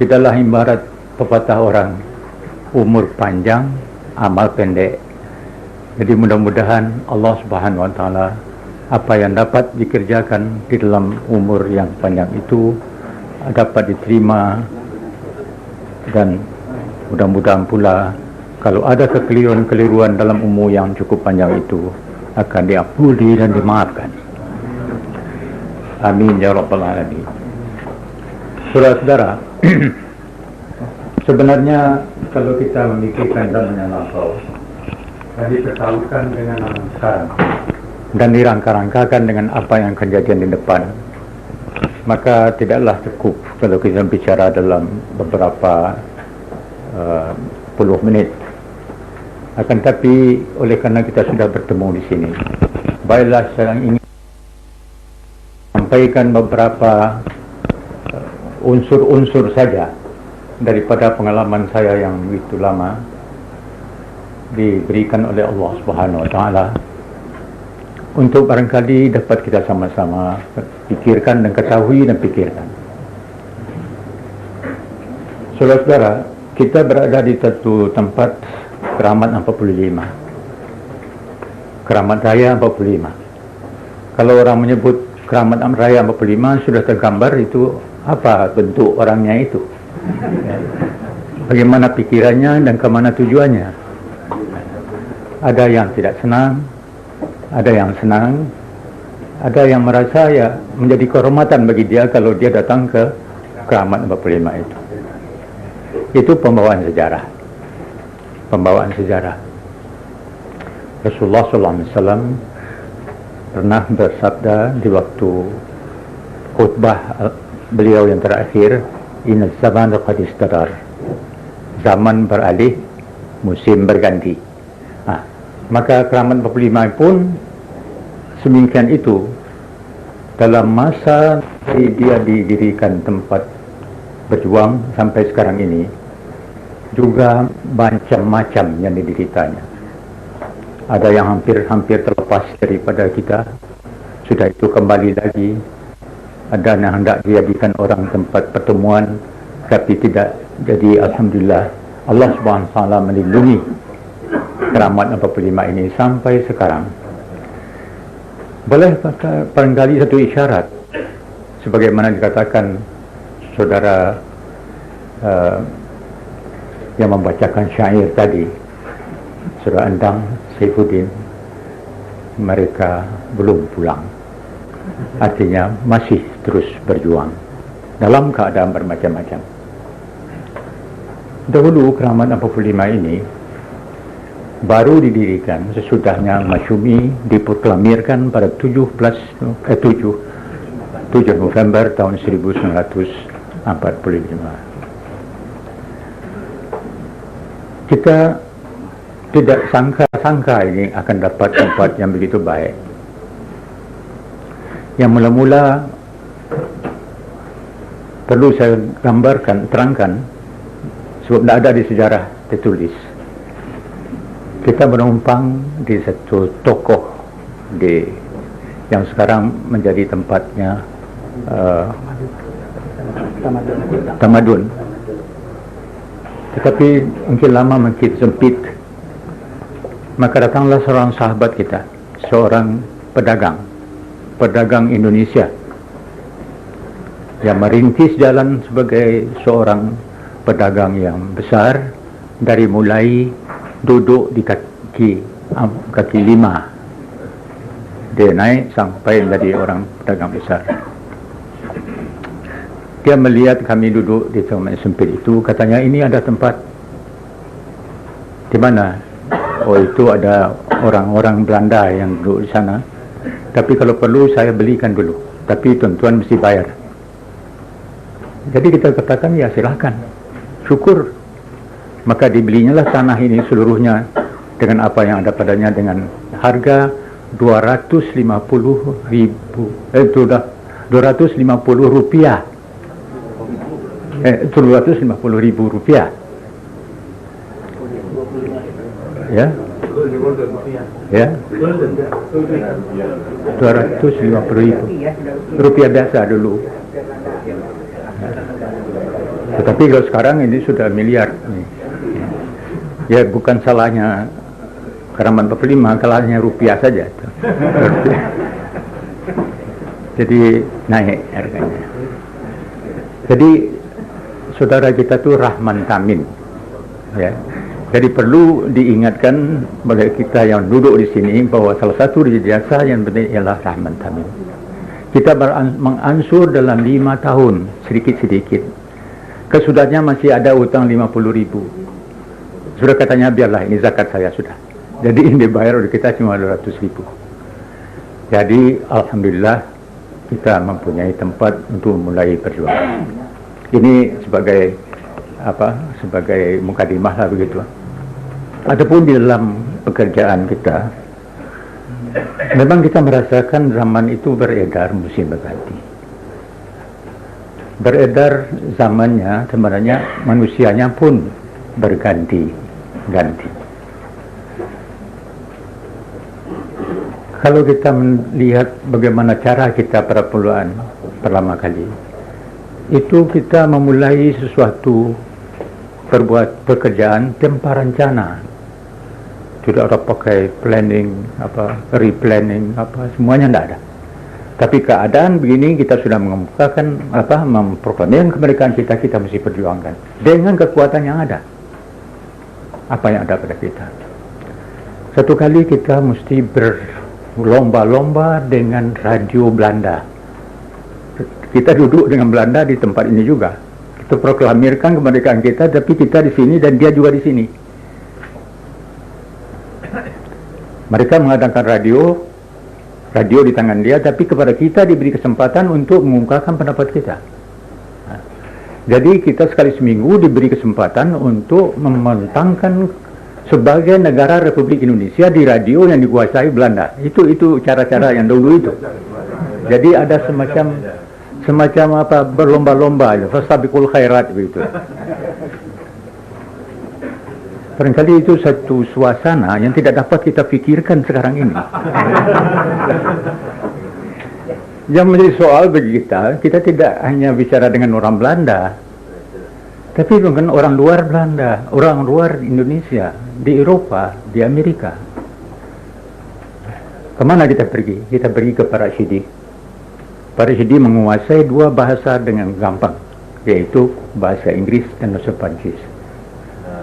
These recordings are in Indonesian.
tidaklah ibarat pepatah orang, umur panjang, amal pendek. Jadi mudah-mudahan Allah Subhanahu wa Ta'ala apa yang dapat dikerjakan di dalam umur yang panjang itu dapat diterima, dan mudah-mudahan pula kalau ada kekeliruan-keliruan dalam umur yang cukup panjang itu akan diampuni dan dimaafkan. Amin ya rabbal alamin. Saudara-saudara, sebenarnya kalau kita memikirkan zaman yang lampau dan dipertaruhkan dengan zaman sekarang dan dirangka-rangkakan dengan apa yang akan kejadian di depan, maka tidaklah cukup kalau kita bicara dalam beberapa puluh menit. Akan tapi oleh kerana kita sudah bertemu di sini, baiklah saya ingin sampaikan beberapa unsur-unsur saja daripada pengalaman saya yang begitu lama diberikan oleh Allah Subhanahu wa Ta'ala, untuk barangkali dapat kita sama-sama fikirkan dan ketahui dan fikirkan. Saudara-saudara, kita berada di satu tempat Keramat 45, Keramat Raya 45. Kalau orang menyebut Keramat Raya 45, sudah tergambar itu apa bentuk orangnya itu, bagaimana pikirannya dan kemana tujuannya. Ada yang tidak senang, ada yang senang, ada yang merasa ya menjadi kehormatan bagi dia kalau dia datang ke Keramat 45 itu. Itu pembawaan sejarah. Pembawaan sejarah. Rasulullah SAW pernah bersabda di waktu khutbah beliau yang terakhir, "Inna zaman qad istadar." Zaman beralih, musim berganti. Maka Keramat 45 pun semikian itu. Dalam masa dia didirikan tempat berjuang sampai sekarang ini, juga macam-macam yang dideritanya. Ada yang hampir terlepas daripada kita, sudah itu kembali lagi. Ada yang hendak dijadikan orang tempat pertemuan, tapi tidak jadi. Alhamdulillah, Allah Subhanahu wa Ta'ala melindungi Keramat 45 ini sampai sekarang. Boleh barangkali satu isyarat, sebagaimana dikatakan saudara yang membacakan syair tadi, Saudara Endang Saifuddin, mereka belum pulang. Artinya masih terus berjuang dalam keadaan bermacam-macam. Dahulu Keramat 45 ini baru didirikan sesudahnya Masyumi diproklamirkan pada 7 November tahun 1945. Kita tidak sangka ini akan dapat tempat yang begitu baik. Yang mula-mula perlu saya terangkan, sebab tidak ada di sejarah tertulis. Kita menumpang di satu tokoh yang sekarang menjadi tempatnya Tamadun. Tetapi mungkin lama makin sempit. Maka datanglah seorang sahabat kita, seorang pedagang Indonesia yang merintis jalan sebagai seorang pedagang yang besar, dari mulai duduk di kaki lima, dia naik sampai menjadi orang pedagang besar. Dia melihat kami duduk di tempat sempit itu, katanya, "Ini ada tempat." "Di mana?" "Oh, itu ada orang-orang Belanda yang duduk di sana. Tapi kalau perlu saya belikan dulu. Tapi tuan-tuan mesti bayar." Jadi kita katakan, ya silahkan, syukur. Maka dibelinya lah tanah ini seluruhnya dengan apa yang ada padanya, dengan harga 250 rupiah. 250 ribu rupiah. Ya. Ya. 250 ribu rupiah biasa dulu. Tetapi kalau sekarang ini sudah miliar. Ya bukan salahnya Karaman 45, salahnya rupiah saja. Jadi naik harganya. Jadi saudara kita tuh Rahman Tamin, ya. Jadi perlu diingatkan bagi kita yang duduk di sini bahwa salah satu jasa yang penting ialah Rahman Tamin. Kita mengansur dalam 5 tahun sedikit-sedikit. Kesudahnya masih ada utang 50.000. Sudah katanya biarlah ini zakat saya sudah. Jadi ini dibayar oleh kita cuma 200.000. Jadi alhamdulillah kita mempunyai tempat untuk mulai perjuangan. Ini sebagai sebagai mukadimah lah begitu. Adapun di dalam pekerjaan kita, memang kita merasakan zaman itu beredar musim berganti. Beredar zamannya, sebenarnya manusianya pun berganti-ganti. Kalau kita melihat bagaimana cara kita perpuluhan pertama kali, itu kita memulai sesuatu berbuat pekerjaan tanpa rencana. Tidak ada pakai planning, replanning, semuanya tidak ada. Tapi keadaan begini kita sudah mengemukakan, memproklamirkan kemerdekaan kita mesti perjuangkan dengan kekuatan yang ada. Apa yang ada pada kita. Satu kali kita mesti berlomba-lomba dengan radio Belanda. Kita duduk dengan Belanda di tempat ini juga. Kita proklamirkan kemerdekaan kita, tapi kita di sini dan dia juga di sini. Mereka mengadakan radio di tangan dia, tapi kepada kita diberi kesempatan untuk mengungkapkan pendapat kita. Jadi kita sekali seminggu diberi kesempatan untuk membentangkan sebagai negara Republik Indonesia di radio yang dikuasai Belanda. Itu cara-cara yang dulu itu. Jadi ada semacam berlomba-lomba, fastabiqul khairat begitu. Barangkali itu satu suasana yang tidak dapat kita pikirkan sekarang ini. Yang menjadi soal bagi kita tidak hanya bicara dengan orang Belanda, tapi dengan orang luar Belanda, orang luar Indonesia, di Eropa, di Amerika. Kemana kita pergi? Kita pergi ke Pak Rashidi. Pak Rashidi menguasai 2 bahasa dengan gampang, yaitu bahasa Inggris dan bahasa Prancis.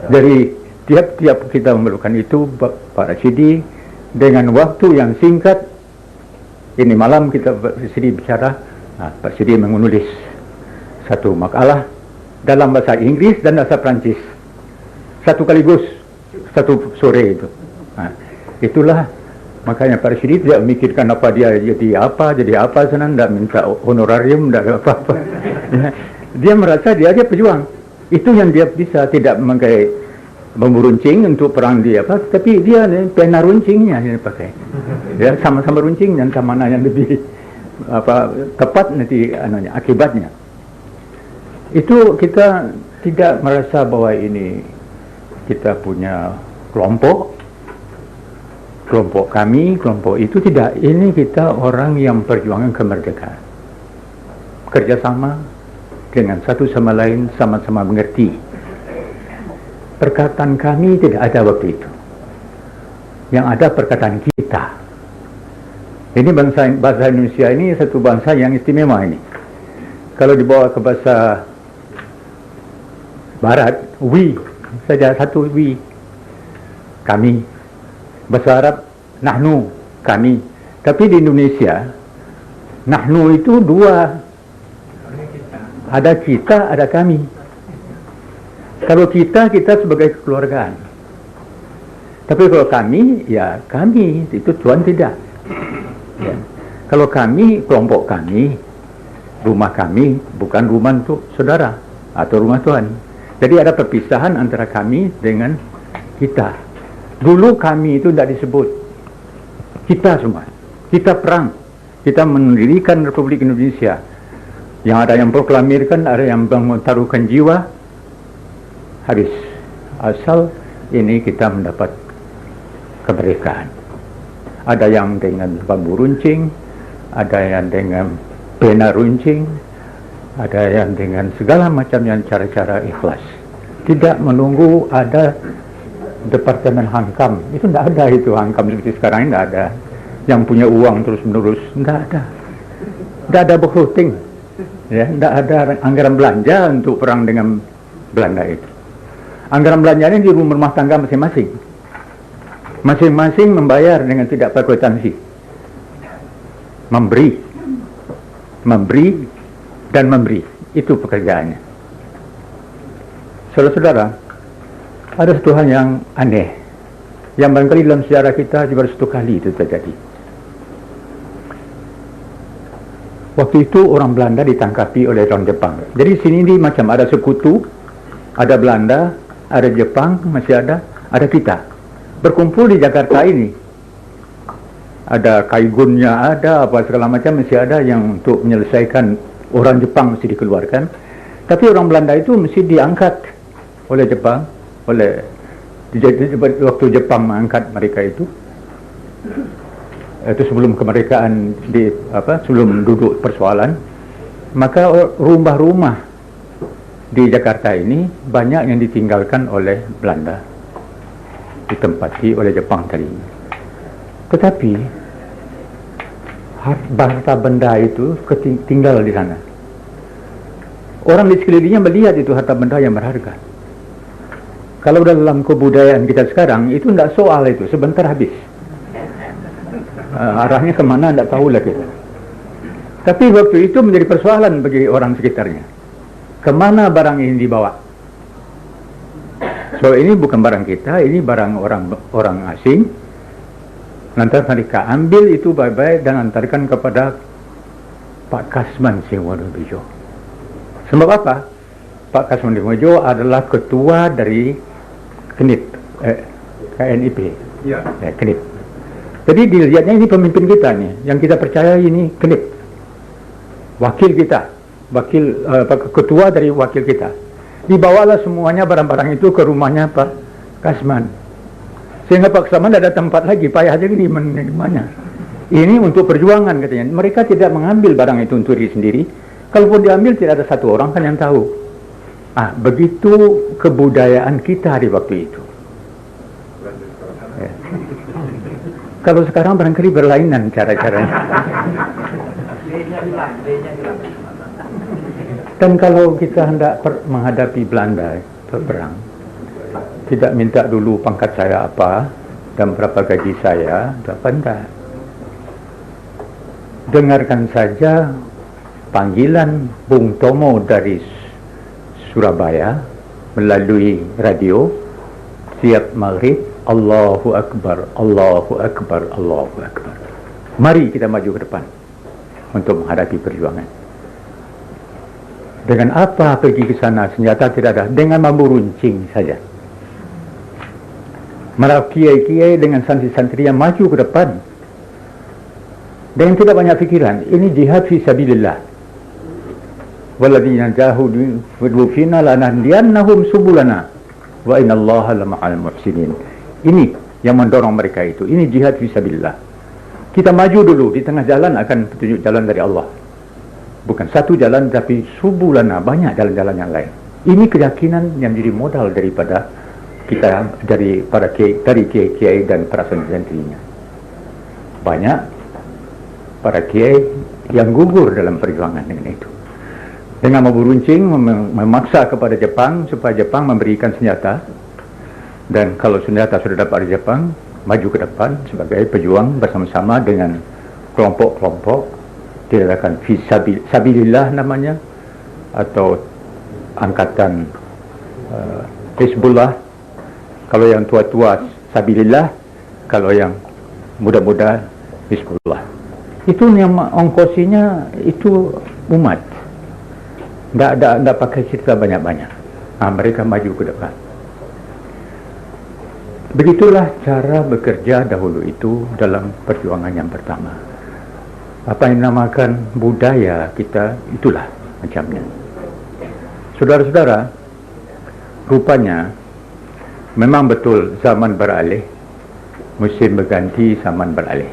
Dari tiap-tiap kita memerlukan itu, Pak Rashidi dengan waktu yang singkat, ini malam kita Rashidi bicara, Pak Rashidi menulis satu makalah dalam bahasa Inggris dan bahasa Prancis, satu kaligus, satu sore itu. Itulah makanya Pak Rashidi tidak memikirkan apa dia jadi apa senang, tidak minta honorarium, tidak apa-apa. Dia merasa dia pejuang. Itu yang dia bisa, tidak memakai bambu runcing untuk perang dia tapi dia pena runcingnya yang dipakai. Ya, sama-sama runcing dan sama mana yang lebih tepat nanti akibatnya. Itu kita tidak merasa bahwa ini kita punya kelompok kami, kelompok itu tidak. Ini kita orang yang perjuangan kemerdekaan. Kerjasama dengan satu sama lain, sama-sama mengerti. Perkataan kami tidak ada waktu itu. Yang ada perkataan kita. Ini bahasa Indonesia ini satu bangsa yang istimewa ini. Kalau dibawa ke bahasa Barat, we saja satu we. Kami. Bahasa Arab, nahnu, kami. Tapi di Indonesia, nahnu itu 2. Ada kita, ada kami. Kalau kita sebagai kekeluargaan. Tapi kalau kami, ya kami, itu Tuhan tidak. Ya. Kalau kami, kelompok kami, rumah kami, bukan rumah untuk saudara, atau rumah Tuhan. Jadi ada perpisahan antara kami dengan kita. Dulu kami itu tidak disebut. Kita semua. Kita perang. Kita mendirikan Republik Indonesia. Yang ada yang proklamirkan, ada yang mentaruhkan jiwa. Habis. Asal ini kita mendapat kemerdekaan. Ada yang dengan bambu runcing, ada yang dengan pena runcing, ada yang dengan segala macam yang cara-cara ikhlas, tidak menunggu ada departemen hankam. Itu tidak ada, itu hankam seperti sekarang ini tidak ada yang punya uang terus menerus, tidak ada berhutang, ya, tidak ada anggaran belanja untuk perang dengan Belanda itu. Anggaran belanjanya di rumah tangga masing-masing membayar dengan tidak berkwitansi, memberi dan memberi, itu pekerjaannya. Saudara-saudara, ada satu hal yang aneh yang barangkali dalam sejarah kita baru satu kali itu terjadi. Waktu itu orang Belanda ditangkapi oleh orang Jepang. Jadi sini ini macam ada sekutu, ada Belanda, ada Jepang, masih ada kita. Berkumpul di Jakarta ini. Ada kaigunnya, ada apa segala macam, masih ada yang untuk menyelesaikan. Orang Jepang mesti dikeluarkan. Tapi orang Belanda itu mesti diangkat oleh Jepang, waktu Jepang mengangkat mereka itu sebelum kemerdekaan, sebelum duduk persoalan, maka rumah-rumah di Jakarta ini banyak yang ditinggalkan oleh Belanda, ditempati oleh Jepang tadi. Tetapi harta benda itu tinggal di sana. Orang di sekelilingnya melihat itu harta benda yang berharga. Kalau dalam kebudayaan kita sekarang itu tidak soal, itu sebentar habis. Arahnya kemana tidak tahulah kita. Tapi waktu itu menjadi persoalan bagi orang sekitarnya. Kemana barang ini dibawa? So ini bukan barang kita, ini barang orang asing. Lantas mereka ambil itu baik-baik dan antarkan kepada Pak Kasman Singwonobejo. Sebab apa? Pak Kasman Singwonobejo adalah ketua dari KNIP. Ya, KNIP. Jadi dilihatnya ini pemimpin kita nih, yang kita percaya ini KNIP. Wakil kita, ketua dari wakil kita. Dibawalah semuanya barang-barang itu ke rumahnya Pak Kasman. Sehingga Pak Kasman tidak ada tempat lagi, payah aja gini menerimanya. Ini untuk perjuangan katanya. Mereka tidak mengambil barang itu untuk diri sendiri. Kalaupun diambil tidak ada satu orang kan yang tahu. Begitu kebudayaan kita di waktu itu. Ya. Kalau sekarang barangkali berlainan cara-caranya. Dan kalau kita hendak menghadapi Belanda berperang, tidak minta dulu pangkat saya apa dan berapa gaji saya, tidak. Dengarkan saja panggilan Bung Tomo dari Surabaya melalui radio siap maghrib, Allahu Akbar, Allahu Akbar, Allahu Akbar. Mari kita maju ke depan untuk menghadapi perjuangan. Dengan apa pergi ke sana? Senjata tidak ada. Dengan bambu runcing saja. Malah kiai-kiai dengan santri-santri yang maju ke depan dengan tidak banyak fikiran. Ini jihad fi sabilillah. Walladzina jahadu fina lanahdiyannahum subulana wa innallaha lama'al muhsinin. Ini yang mendorong mereka itu. Ini jihad fi sabilillah. Kita maju dulu, di tengah jalan akan petunjuk jalan dari Allah. Bukan satu jalan, tapi subulana, banyak jalan-jalan yang lain. Ini keyakinan yang jadi modal daripada kita, dari kiai-kiai dan para santri-santrinya. Banyak para kiai yang gugur dalam perjuangan dengan itu. Dengan memberuncing, memaksa kepada Jepang supaya Jepang memberikan senjata. Dan kalau senjata sudah dapat dari Jepang, maju ke depan sebagai pejuang bersama-sama dengan kelompok-kelompok, dikatakan Fisabilillah namanya, atau angkatan Hizbullah. Kalau yang tua-tua Sabilillah, kalau yang muda-muda Hizbullah. Itu yang ongkosinya itu umat. Tidak pakai cerita banyak-banyak. Mereka maju ke depan. Begitulah cara bekerja dahulu itu dalam perjuangan yang pertama. Apa yang dinamakan budaya kita, itulah macamnya. Saudara-saudara, rupanya memang betul zaman beralih, musim berganti, zaman beralih.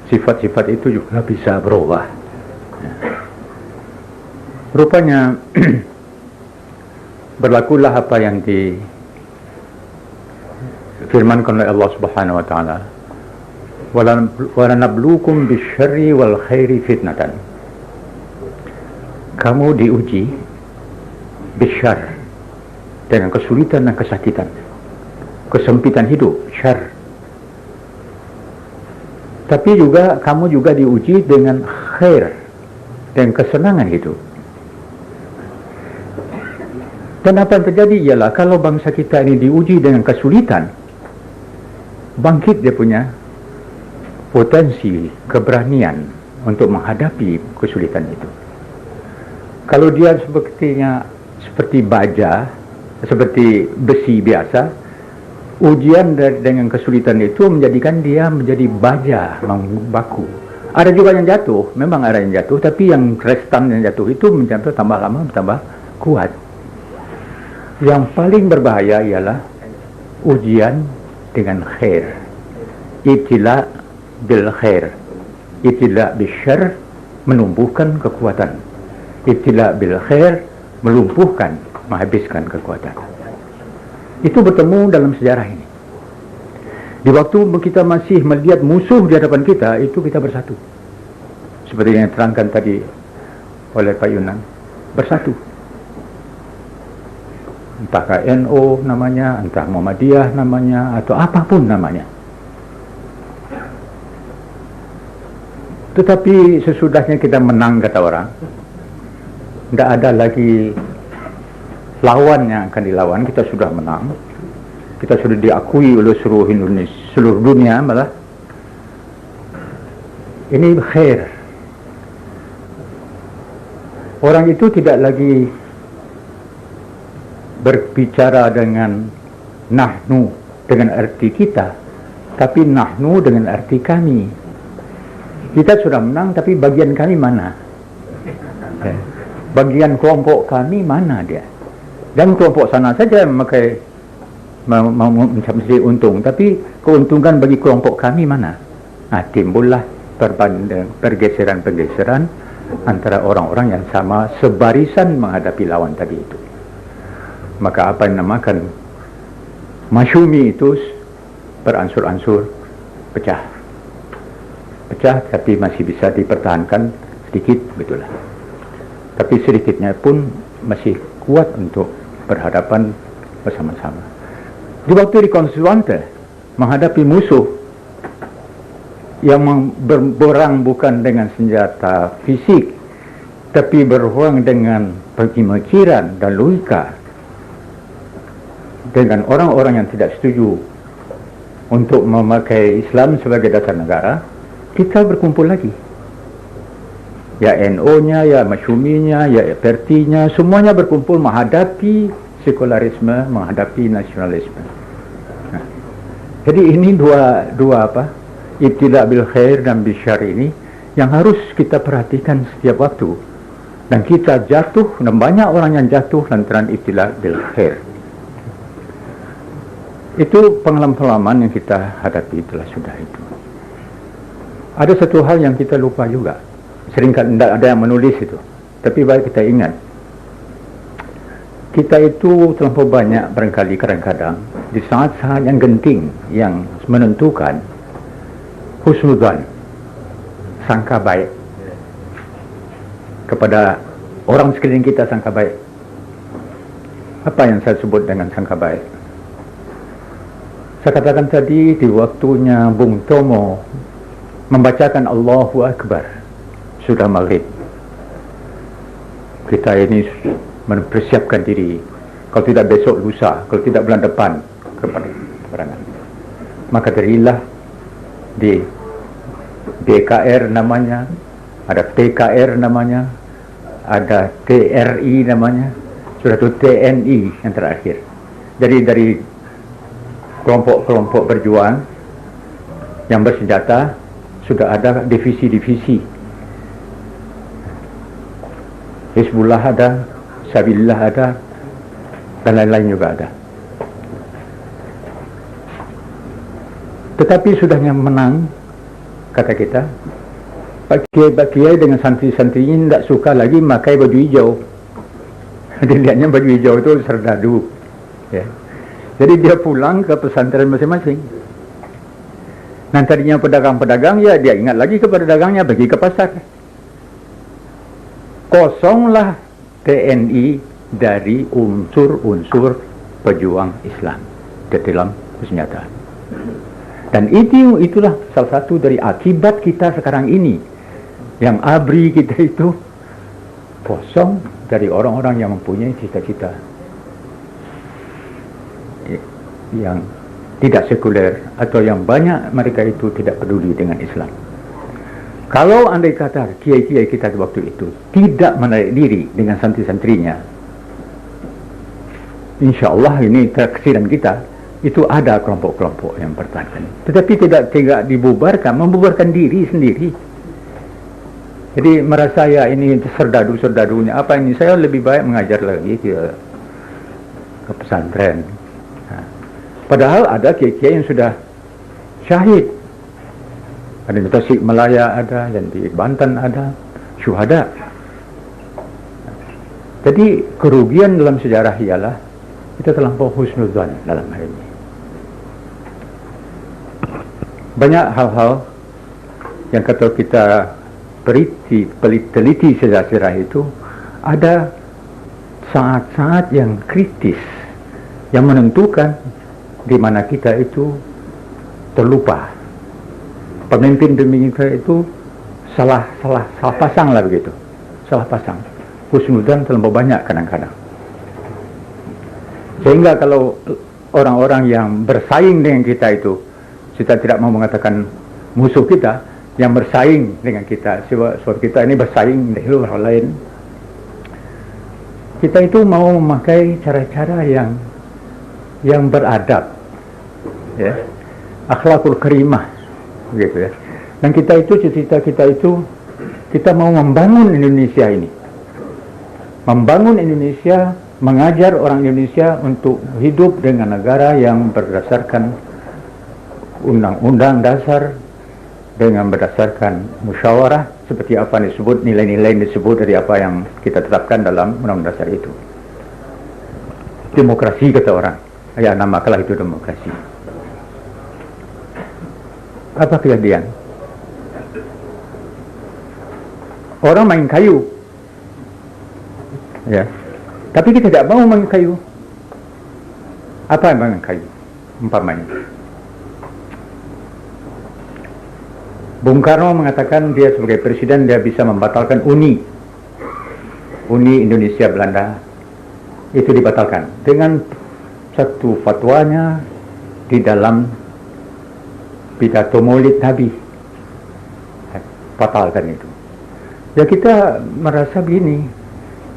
Sifat-sifat itu juga bisa berubah. Rupanya berlakulah apa yang difirmankan oleh Allah Subhanahu wa taala. Walanabluukum bisyarri wal khairi fitnatan. Kamu diuji bisyarr, dengan kesulitan dan kesakitan, kesempitan hidup, syarr. Tapi juga kamu juga diuji dengan khair, dengan kesenangan hidup. Dan apa yang terjadi ialah kalau bangsa kita ini diuji dengan kesulitan, bangkit dia punya potensi, keberanian untuk menghadapi kesulitan itu. Kalau dia seperti baja, seperti besi biasa, ujian dengan kesulitan itu menjadikan dia menjadi baja, membaku. Ada juga yang jatuh, memang ada yang jatuh, tapi yang restan yang jatuh itu menjadi tambah lama, tambah kuat. Yang paling berbahaya ialah ujian dengan khair. Ibtila bil khair. Ibtila bil syarr menumbuhkan kekuatan. Ibtila bil khair melumpuhkan, menghabiskan kekuatan. Itu bertemu dalam sejarah ini. Di waktu kita masih melihat musuh di hadapan kita, itu kita bersatu. Seperti yang terangkan tadi oleh Pak Yunan, bersatu. Entah KNO namanya, entah Muhammadiyah namanya, atau apapun namanya. Tetapi sesudahnya kita menang, kata orang, tidak ada lagi lawan yang akan dilawan. Kita sudah menang, kita sudah diakui oleh seluruh Indonesia, seluruh dunia malah. Ini khair. Orang itu tidak lagi berbicara dengan nahnu dengan arti kita, tapi nahnu dengan arti kami. Kita sudah menang, tapi bagian kami mana? Bagian kelompok kami mana dia? Dan kelompok sana saja memakai mencari untung, tapi keuntungan bagi kelompok kami mana? Nah, timbullah pergeseran-pergeseran antara orang-orang yang sama sebarisan menghadapi lawan tadi itu. Maka apa yang dinamakan masyumi itu beransur-ansur pecah. Pecah, tapi masih bisa dipertahankan sedikit, begitulah. Tapi sedikitnya pun masih kuat untuk berhadapan bersama-sama. Di waktu di Konstituante menghadapi musuh yang berperang bukan dengan senjata fisik, tapi berperang dengan pemikiran dan logika, dengan orang-orang yang tidak setuju untuk memakai Islam sebagai dasar negara, kita berkumpul lagi. Ya NO-nya, ya Masyuminya, ya FRT-nya, semuanya berkumpul menghadapi sekularisme, menghadapi nasionalisme. Nah, jadi ini dua apa? Ibtila bil khair dan bil syarr ini yang harus kita perhatikan setiap waktu. Dan kita jatuh, dan banyak orang yang jatuh lantaran ibtila bil khair. Itu pengalaman-pengalaman yang kita hadapi, itulah sudah itu. Ada satu hal yang kita lupa juga. Seringkali tidak ada yang menulis itu, tapi baik kita ingat. Kita itu terlalu banyak barangkali kadang-kadang di saat-saat yang genting, yang menentukan, husnudzan, sangka baik kepada orang sekeliling kita, sangka baik. Apa yang saya sebut dengan sangka baik? Saya katakan tadi, di waktunya Bung Tomo membacakan Allahu Akbar, sudah maghrib. Kita ini mempersiapkan diri, kalau tidak besok lusa, kalau tidak bulan depan kepada peperangan. Maka dirilah di BKR namanya, ada PKR namanya, ada TRI namanya, sudah itu TNI yang terakhir. Jadi dari kelompok-kelompok berjuang yang bersenjata sudah ada divisi-divisi. Hizbullah ada, Sabilillah ada, dan lain-lain juga ada. Tetapi sudahnya menang, kata kita, Pak Kiai dengan santri-santrinya tidak suka lagi pakai baju hijau. Dilihatnya baju hijau itu serdadu, ya. Jadi dia pulang ke pesantren masing-masing. Nah, tadinya pedagang-pedagang, ya dia ingat lagi kepada dagangnya, pergi ke pasar. Kosonglah TNI dari unsur-unsur pejuang Islam di dalam persenjataan. Dan itulah salah satu dari akibat kita sekarang ini. Yang ABRI kita itu kosong dari orang-orang yang mempunyai cita-cita yang tidak sekuler, atau yang banyak mereka itu tidak peduli dengan Islam. Kalau andai kata kiai-kiai kita waktu itu tidak menarik diri dengan santri-santrinya, insya Allah ini keksiran kita itu ada kelompok-kelompok yang bertahan. Tetapi tidak dibubarkan, membubarkan diri sendiri. Jadi merasa ya ini serdadu-serdadunya apa ini, saya lebih baik mengajar lagi ke pesantren. Nah, padahal ada kiai-kiai yang sudah syahid. Ada di Tasik Malaya ada, dan di Banten ada, syuhada. Jadi kerugian dalam sejarah ialah kita terlampau husnudzan dalam hal ini. Banyak hal-hal yang kalau kita teliti sejarah itu, ada saat-saat yang kritis yang menentukan di mana kita itu terlupa. Pemimpin itu salah pasang lah begitu, salah pasang. Husnudzan terlalu banyak kadang-kadang. Sehingga kalau orang-orang yang bersaing dengan kita itu, kita tidak mau mengatakan musuh kita, yang bersaing dengan kita, sebab kita ini bersaing dengan orang lain, kita itu mau memakai cara-cara yang beradab, ya, akhlakul karimah, gitu ya. Dan kita itu, cita-cita kita itu, kita mau membangun Indonesia ini, membangun Indonesia, mengajar orang Indonesia untuk hidup dengan negara yang berdasarkan undang-undang dasar, dengan berdasarkan musyawarah, seperti apa yang disebut, nilai-nilai yang disebut dari apa yang kita tetapkan dalam undang-undang dasar itu. Demokrasi kata orang, ya namakanlah itu demokrasi. Apa kejadian? Orang main kayu, ya, tapi kita tidak mau main kayu. Apa yang main kayu? Umpamanya Bung Karno mengatakan dia sebagai presiden dia bisa membatalkan Uni Indonesia Belanda, itu dibatalkan dengan satu fatwanya di dalam pidato Maulid Nabi, batalkan itu. Ya kita merasa begini,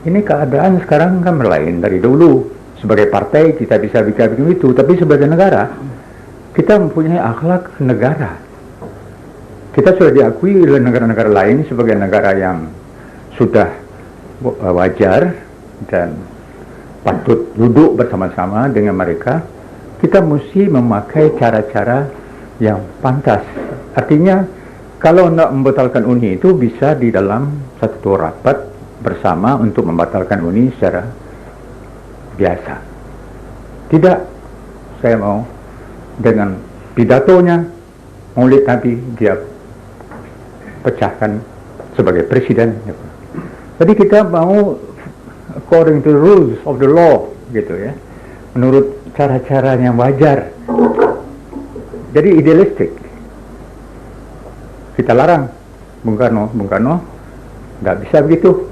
ini keadaan sekarang kan lain dari dulu. Sebagai partai kita bisa bikin itu, tapi sebagai negara kita mempunyai akhlak negara. Kita sudah diakui oleh negara-negara lain sebagai negara yang sudah wajar dan patut duduk bersama-sama dengan mereka. Kita mesti memakai cara-cara yang pantas. Artinya, kalau nak membatalkan Uni itu bisa di dalam satu rapat bersama untuk membatalkan Uni secara biasa. Tidak, saya mau dengan pidatonya Maulid Nabi dia pecahkan sebagai presiden. Jadi kita mau according to the rules of the law, gitu ya, menurut cara-cara yang wajar. Jadi idealistik. Kita larang Bung Karno nggak bisa begitu.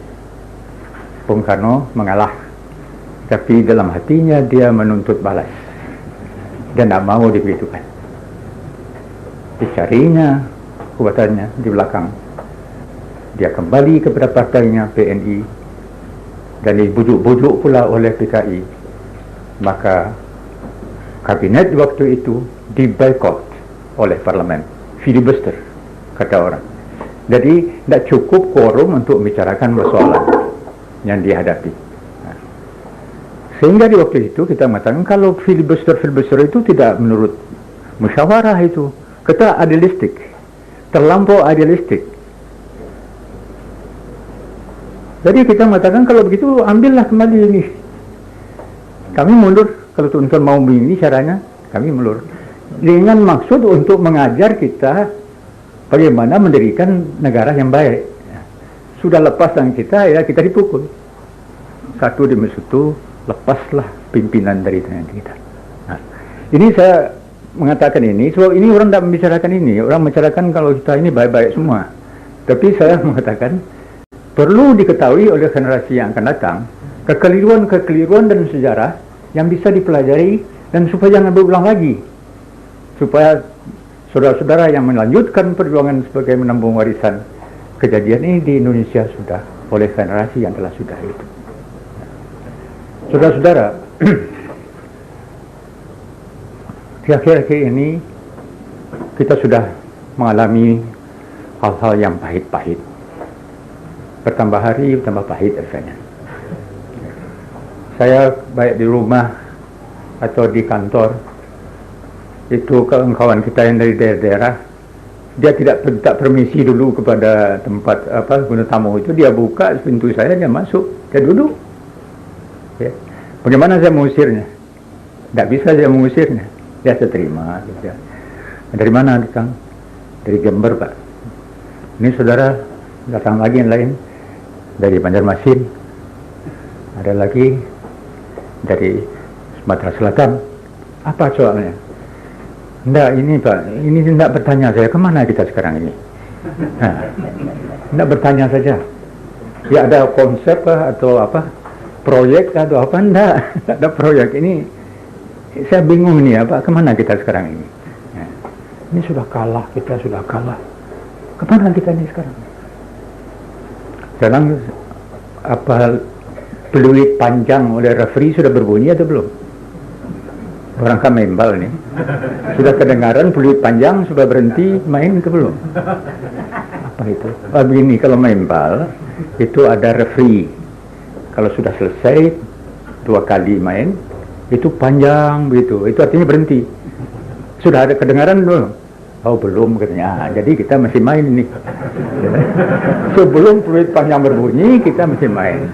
Bung Karno mengalah, tapi dalam hatinya dia menuntut balas dan tidak mau dibegitukan. Dicarinya kuatannya di belakang, dia kembali kepada partainya PNI dan dibujuk-bujuk pula oleh PKI. Maka kabinet waktu itu diboikot oleh parlemen, filibuster kata orang. Jadi tidak cukup quorum untuk membicarakan persoalan yang dihadapi. Sehingga di waktu itu kita mengatakan kalau filibuster itu tidak menurut musyawarah itu, kita idealistik, terlampau idealistik. Jadi kita mengatakan kalau begitu ambillah kembali ini. Kami mundur, kalau tuan-tuan mau begini caranya, kami mundur. Dengan maksud untuk mengajar kita bagaimana mendirikan negara yang baik. Sudah lepas dengan kita, ya kita dipukul. Satu demi satu, lepaslah pimpinan dari tangan kita. Nah, ini saya mengatakan ini, sebab ini orang tidak membicarakan ini. Orang membicarakan kalau kita ini baik-baik semua. Tapi saya mengatakan, perlu diketahui oleh generasi yang akan datang, kekeliruan-kekeliruan dan sejarah yang bisa dipelajari dan supaya jangan berulang lagi. Supaya saudara-saudara yang melanjutkan perjuangan sebagai menambung warisan kejadian ini di Indonesia sudah oleh generasi yang telah sudah itu. Saudara-saudara, di akhir-akhir ini kita sudah mengalami hal-hal yang pahit-pahit. Bertambah hari, bertambah pahit rasanya. Saya baik di rumah atau di kantor, itu kawan-kawan kita yang dari daerah-daerah, dia tidak minta permisi dulu kepada tempat guna tamu itu, dia buka pintu saya, dia masuk, dia duduk. Ya. Bagaimana saya mengusirnya? Tidak bisa saya mengusirnya. Dia terima. Gitu. Dari mana datang? Dari Jember, Pak. Ini saudara datang lagi yang lain dari Banjarmasin, ada lagi dari Sumatera Selatan. Apa soalnya? Tidak, ini Pak, ini tidak bertanya saya kemana kita sekarang ini. Tidak bertanya saja. Ya ada konsep atau apa, proyek atau apa? Tidak ada proyek ini. Saya bingung ini apa, kemana kita sekarang ini? Ini sudah kalah, kita sudah kalah. Kemana kita ini sekarang? Sekarang apa peluit panjang oleh referee sudah berbunyi atau belum? Orang kan membal nih. Sudah kedengaran peluit panjang sudah berhenti main atau belum? Apa itu? Begini, kalau membal itu ada referee. Kalau sudah selesai 2 kali main itu panjang begitu. Itu artinya berhenti. Sudah ada kedengaran belum? Oh belum katanya. Jadi kita masih main ini. Sebelum peluit panjang berbunyi kita masih main.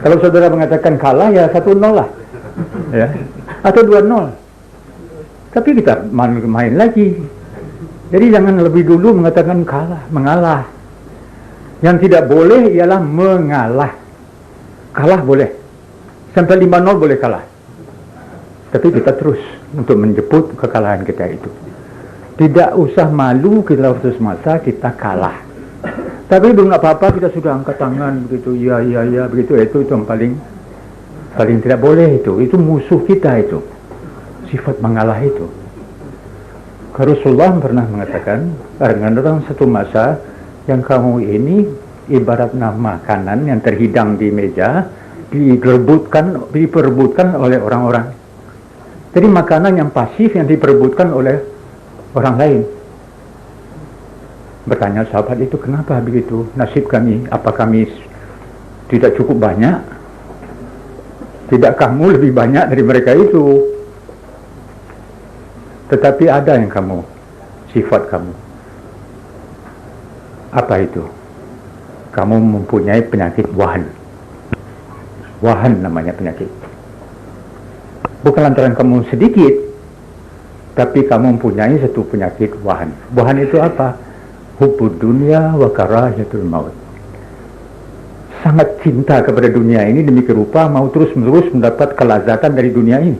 Kalau saudara mengatakan kalah ya 1-0 lah. Ya. Atau 2-0. Tapi kita main lagi. Jadi jangan lebih dulu mengatakan kalah, mengalah. Yang tidak boleh ialah mengalah. Kalah boleh. Sampai 5-0 boleh kalah. Tapi kita terus untuk menjemput kekalahan kita itu. Tidak usah malu kita waktu semasa kita kalah. Tapi belum apa-apa kita sudah angkat tangan begitu, ya begitu, itu yang paling tidak boleh itu. Itu musuh kita itu. Sifat mengalah itu. Rasulullah pernah mengatakan, dengan orang satu masa yang kamu ini ibaratnya makanan yang terhidang di meja diperebutkan oleh orang-orang. Jadi makanan yang pasif yang diperebutkan oleh orang lain. Bertanya sahabat itu, kenapa begitu nasib kami? Apa kami tidak cukup banyak? Tidak kamu lebih banyak dari mereka itu. Tetapi ada yang kamu, sifat kamu. Apa itu? Kamu mempunyai penyakit wahan. Wahan namanya penyakit. Bukan lantaran kamu sedikit, tapi kamu mempunyai satu penyakit wahan. Wahan itu apa? Hubbud dunya wa karahiyatul maut. Sangat cinta kepada dunia ini demikian rupa mau terus-menerus mendapat kelazatan dari dunia ini.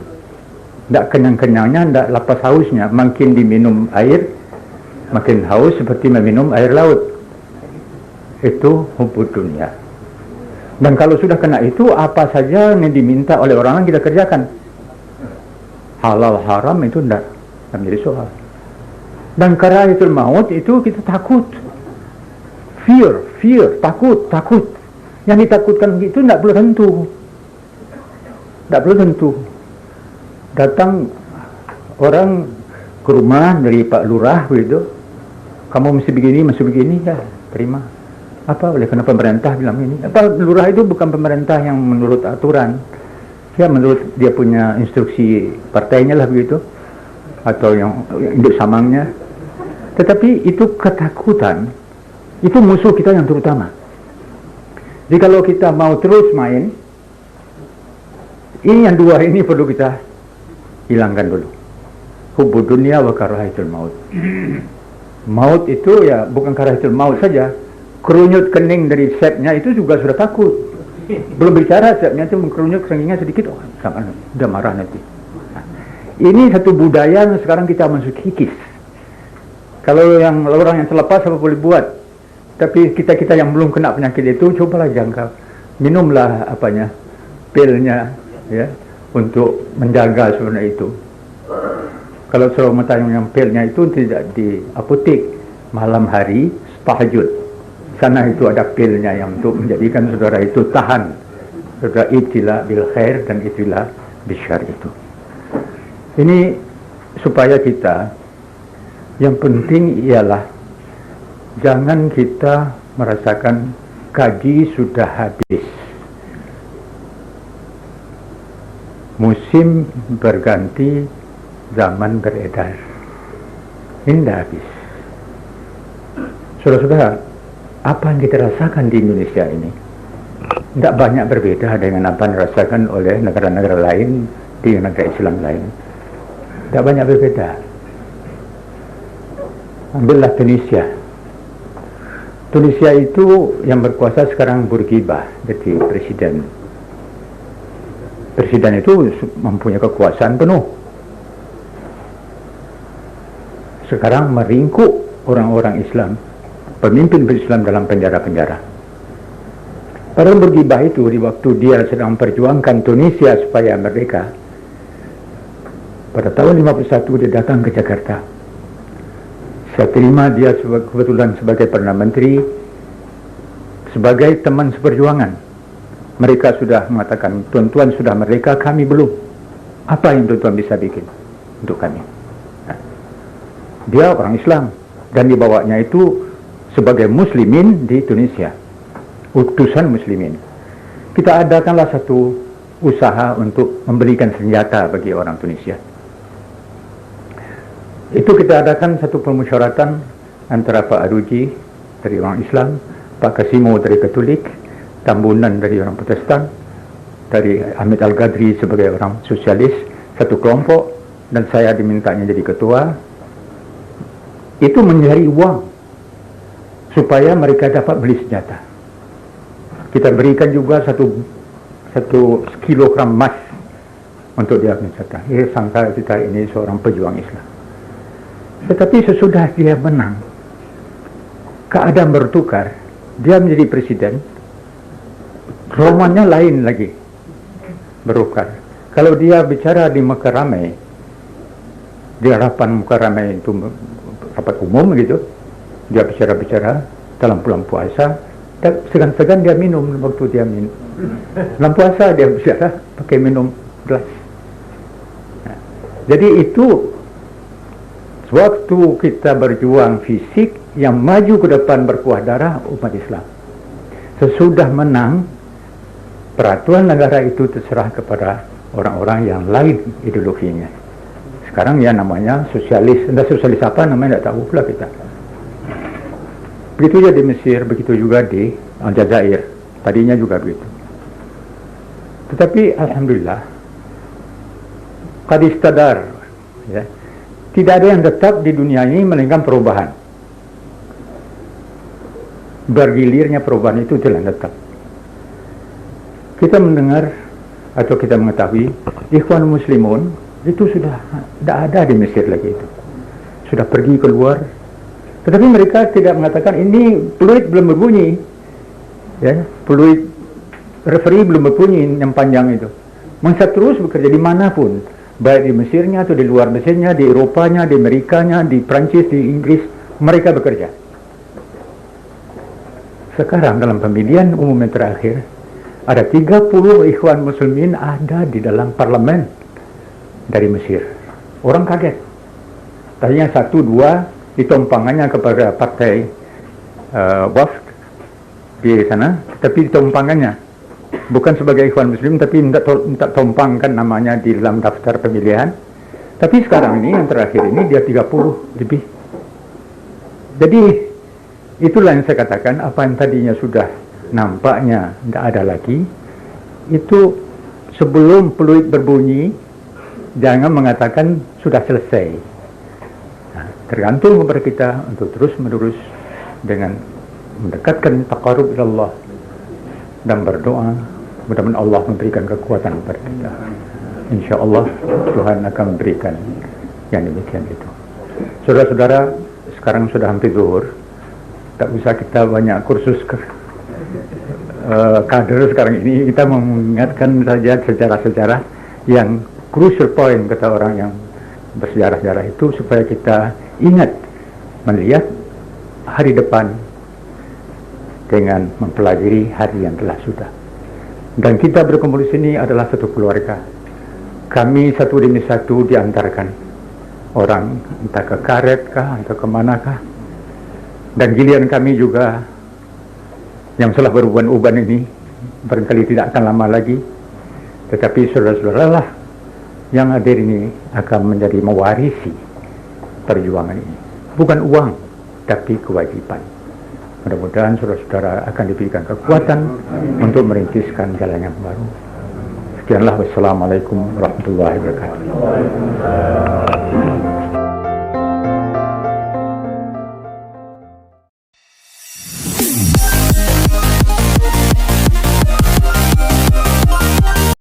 Tidak kenyang-kenyangnya, tidak lapas hausnya. Makin diminum air, makin haus seperti meminum air laut. Itu hubbud dunya. Dan kalau sudah kena itu, apa saja yang diminta oleh orang lain kita kerjakan. Halal haram itu tidak menjadi soal. Dan karahiyatul maut itu kita takut. Fear, takut. Yang ditakutkan itu tidak perlu tentu. Tidak perlu tentu. Datang orang ke rumah dari Pak Lurah begitu. Kamu mesti begini, ya terima. Apa oleh karena pemerintah bilang ini? Apa Lurah itu bukan pemerintah yang menurut aturan. Ya menurut dia punya instruksi partainya lah begitu. Atau yang induk samangnya. Tetapi itu ketakutan, itu musuh kita yang terutama. Jadi kalau kita mau terus main, ini yang dua ini perlu kita hilangkan dulu. Hubbud dunia wa karahatul maut. Maut itu ya bukan karahatul maut saja. Kerunyut kening dari setnya itu juga sudah takut. Belum bicara setnya itu kerunyut keningnya sedikit, sama udah marah nanti. Nah, ini satu budaya yang sekarang kita masuk kikis. Kalau yang orang yang terlepas apa boleh buat. Tapi kita yang belum kena penyakit itu, cobalah jangka. Minumlah pilnya ya, untuk menjaga sebenarnya itu. Kalau seorang yang pilnya itu tidak di apotek, malam hari tahajud. Sana itu ada pilnya yang untuk menjadikan saudara itu tahan. Saudara ibtila bil khair dan ibtila bil syar itu. Ini supaya kita, yang penting ialah jangan kita merasakan gaji sudah habis. Musim berganti, zaman beredar. Ini dah habis. Saudara-saudara, apa yang kita rasakan di Indonesia ini tidak banyak berbeda dengan apa yang dirasakan oleh negara-negara lain di negara Islam lain. Tidak banyak berbeda. Ambillah Tunisia. Tunisia itu yang berkuasa sekarang Bourguiba, jadi presiden. Presiden itu mempunyai kekuasaan penuh. Sekarang meringkuk orang-orang Islam, pemimpin Islam dalam penjara-penjara. Pada Bourguiba itu, di waktu dia sedang memperjuangkan Tunisia supaya merdeka, pada tahun 51 dia datang ke Jakarta. Saya terima dia kebetulan sebagai Perdana Menteri, sebagai teman seperjuangan. Mereka sudah mengatakan, tuan-tuan sudah merdeka, kami belum. Apa yang tuan-tuan bisa bikin untuk kami? Nah, dia orang Islam, dan dibawanya itu sebagai muslimin di Tunisia, utusan muslimin. Kita adakanlah satu usaha untuk memberikan senjata bagi orang Tunisia. Itu kita adakan satu permusyawaratan antara Pak Aruji dari orang Islam, Pak Kasimo dari Katolik, Tambunan dari orang Protestan, dari Hamid Al-Ghadri sebagai orang sosialis, satu kelompok, dan saya dimintanya jadi ketua. Itu mencari uang supaya mereka dapat beli senjata. Kita berikan juga satu kilogram emas untuk dia senjata. Sangka kita ini seorang pejuang Islam. Tetapi sesudah dia menang, keadaan bertukar, dia menjadi presiden, romannya lain lagi, berukar. Kalau dia bicara di Mekah Ramai, di hadapan Mekah Ramai itu rapat umum gitu, dia bicara-bicara dalam bulan puasa, dan segan-segan dia minum waktu dia minum. Dalam puasa dia bicara pakai minum gelas. Nah, jadi itu waktu kita berjuang fisik, yang maju ke depan berkuah darah umat Islam. Sesudah menang, peraturan negara itu terserah kepada orang-orang yang lain ideologinya. Sekarang ya namanya sosialis. Entah sosialis apa namanya tidak tahu pula kita. Begitu juga di Mesir, begitu juga di Aljazair. Tadinya juga begitu. Tetapi alhamdulillah, qad istadar, ya. Tidak ada yang tetap di dunia ini melainkan perubahan. Bergilirnya perubahan itu telah tetap. Kita mendengar atau kita mengetahui Ikhwan Muslimun itu sudah tidak ada di Mesir lagi itu. Sudah pergi keluar. Tetapi mereka tidak mengatakan ini peluit belum berbunyi. Ya, peluit referi belum berbunyi yang panjang itu. Mereka terus bekerja di manapun, baik di Mesirnya atau di luar Mesirnya, di Eropanya, di Amerikanya, di Prancis, di Inggris, mereka bekerja. Sekarang dalam pemilihan umum yang terakhir, ada 30 ikhwan muslimin ada di dalam parlemen dari Mesir. Orang kaget. Tadinya 1-2 ditompangannya kepada partai Wafd di sana, tapi ditompangannya bukan sebagai ikhwan muslim, tapi minta tompangkan namanya di dalam daftar pemilihan. Tapi sekarang ini yang terakhir ini dia 30 lebih. Jadi itulah yang saya katakan, apa yang tadinya sudah nampaknya tidak ada lagi, itu sebelum peluit berbunyi, jangan mengatakan sudah selesai. Nah, tergantung kepada kita untuk terus menerus dengan mendekatkan taqarrub ila Allah dan berdoa, mudah-mudahan Allah memberikan kekuatan kepada kita. InsyaAllah Tuhan akan memberikan yang demikian itu. Saudara-saudara, sekarang sudah hampir zuhur, tak usah kita banyak kursus kader sekarang ini. Kita mengingatkan saja sejarah-sejarah yang crucial point, kata orang yang bersejarah-sejarah itu, supaya kita ingat melihat hari depan dengan mempelajari hari yang telah sudah. Dan kita berkumpul di sini adalah satu keluarga. Kami satu demi satu diantarkan orang, entah ke karet kah, entah ke manakah. Dan giliran kami juga yang telah beruban-uban ini barangkali tidak akan lama lagi. Tetapi saudara-saudara lah yang hadir ini akan menjadi mewarisi perjuangan ini. Bukan uang, tapi kewajiban. Mudah-mudahan saudara-saudara akan diberikan kekuatan untuk merintiskan jalan yang baru. Sekianlah, wassalamualaikum warahmatullahi wabarakatuh.